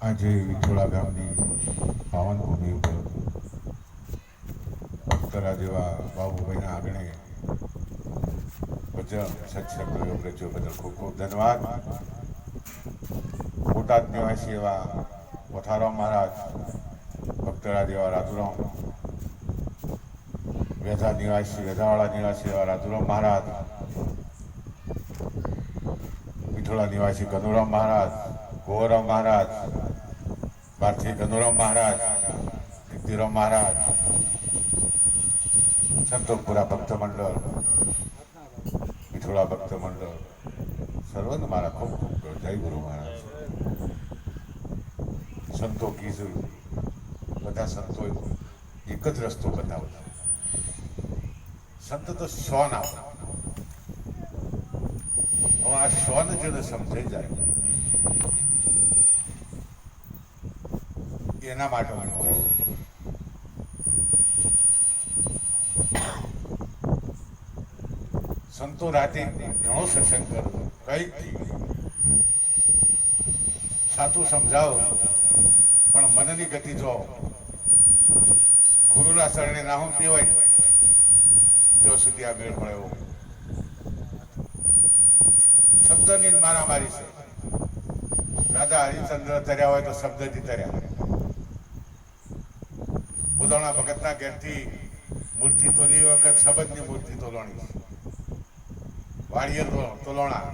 આજે વિઠોડા ગામની પાવન ભૂમિ ઉપર ભક્તરા જેવા બાબુભાઈના આંગણે ભજન સત્સંગ પ્રયોગ રચ્યો બદલ ખૂબ ખૂબ ધન્યવાદ. બોટાદ નિવાસી એવા પથારામ મહારાજ, ભક્તરા જેવા રાજુરામ, વેધાવાળા નિવાસી એવા રાજુરામ મહારાજ, વિઠોડા નિવાસી કનુરામ મહારાજ, ગોરામ મહારાજ, ભારતી કનુરામ મહારાજ, સિદ્ધિરામ મહારાજ, સંતોષપુરા ભક્ત મંડળ, વિઠોડા ભક્ત મંડળ, સર્વને મારા ખૂબ ખૂબ જય ગુરુ મહારાજ. સંતો કીધું, બધા સંતો એક જ રસ્તો બતાવતા. સંત તો શ્વાન આપતા. હવે આ શ્વાન જેને સમજાઈ જાય એના માટે સંતો રાતે ઘણો સત્સંગ કરો, કંઈક સાચું સમજાવો, પણ મનની ગતિ જો ગુરુના શરણે નાહું પીવાય ત્યાં સુધી આ મેળ મળે એવો શબ્દની જ મારામારી છે. રાજા હરિચંદ્ર તર્યા હોય તો શબ્દથી તર્યા. ઉદાહરણા ભગતના ઘેરથી મૂર્તિ તોલી વખત શબ્દની મૂર્તિ તોલવાની, વાળીએ તોલણા,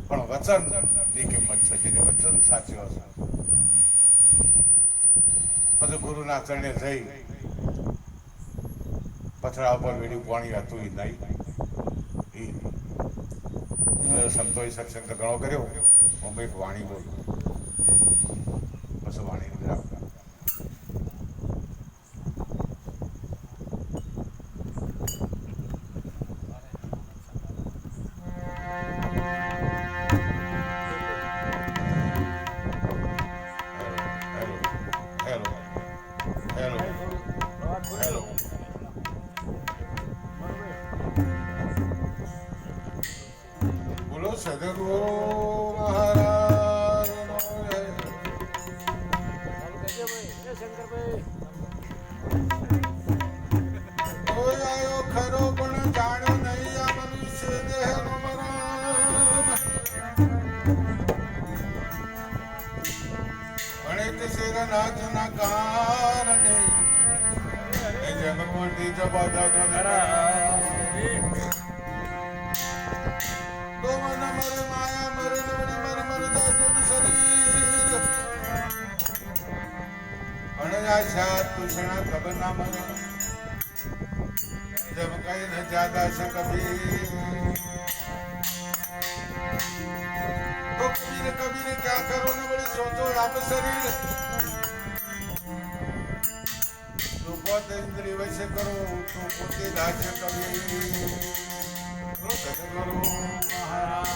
પણ વચનની કિંમત છે. જેને વચન સાચ્યો હશે પછી ગુરુના ચરણે જઈ પથરા ઉપર વેડ્યું પાણી હતું એ નહીં. સંતોએ સત્સંગ ઘણો કર્યો. હું એક વાણી બોલું પછી વાણી વિરામ. સદગુરુ મહારાજ કોઈ આયો ખરો પણ જાણ્યો નહીં આ મનુષ્ય દેહનો મરણ. ગણિત શિરનાથના કારણે જગમોટી જબાદા तुषणा कब ना मन जब कहीं न ज्यादा से कभी तो कबीर कबीर क्या करो न बड़ी सोचो आप शरीर तो बहुत इंद्रिय वैसे करो तो पोते दास कबीर सदगुरु महाराज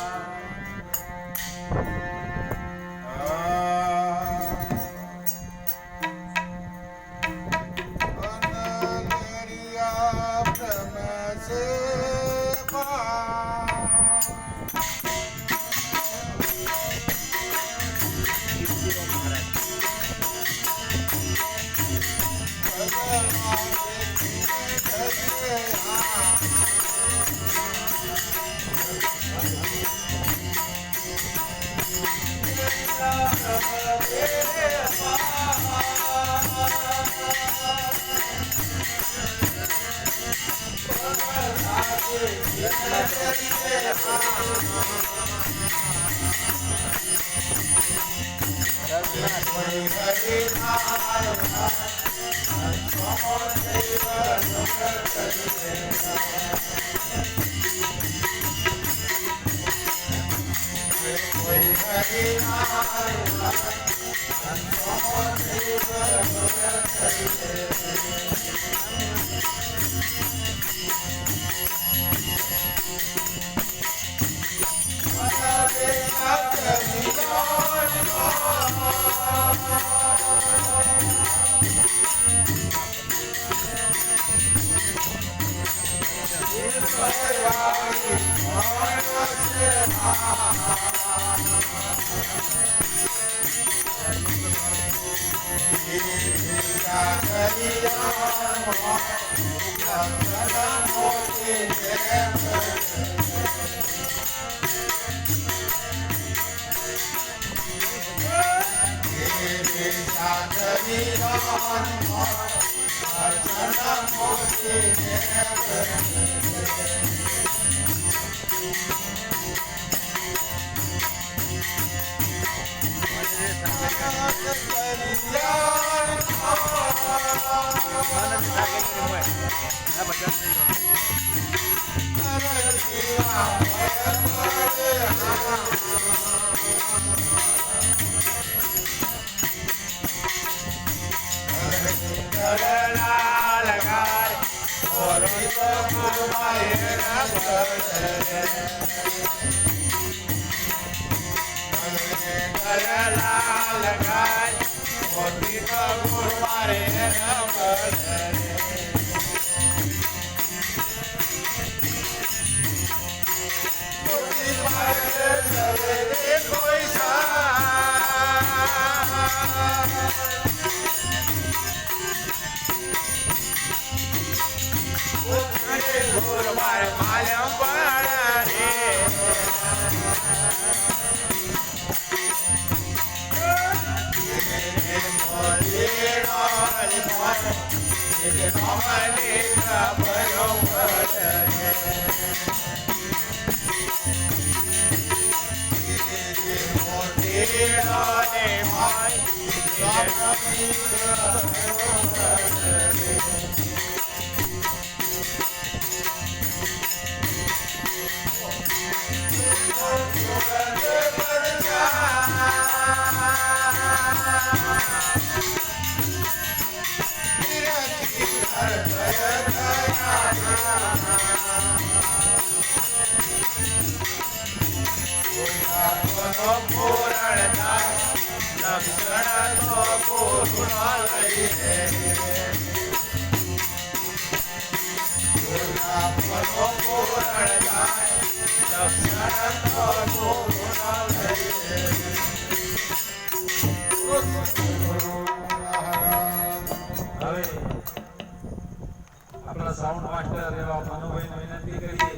આપણા સાઉન્ડ માસ્ટર એવા મનુભાઈને વિનંતી કરીએ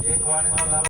એક વાણીનો લાભ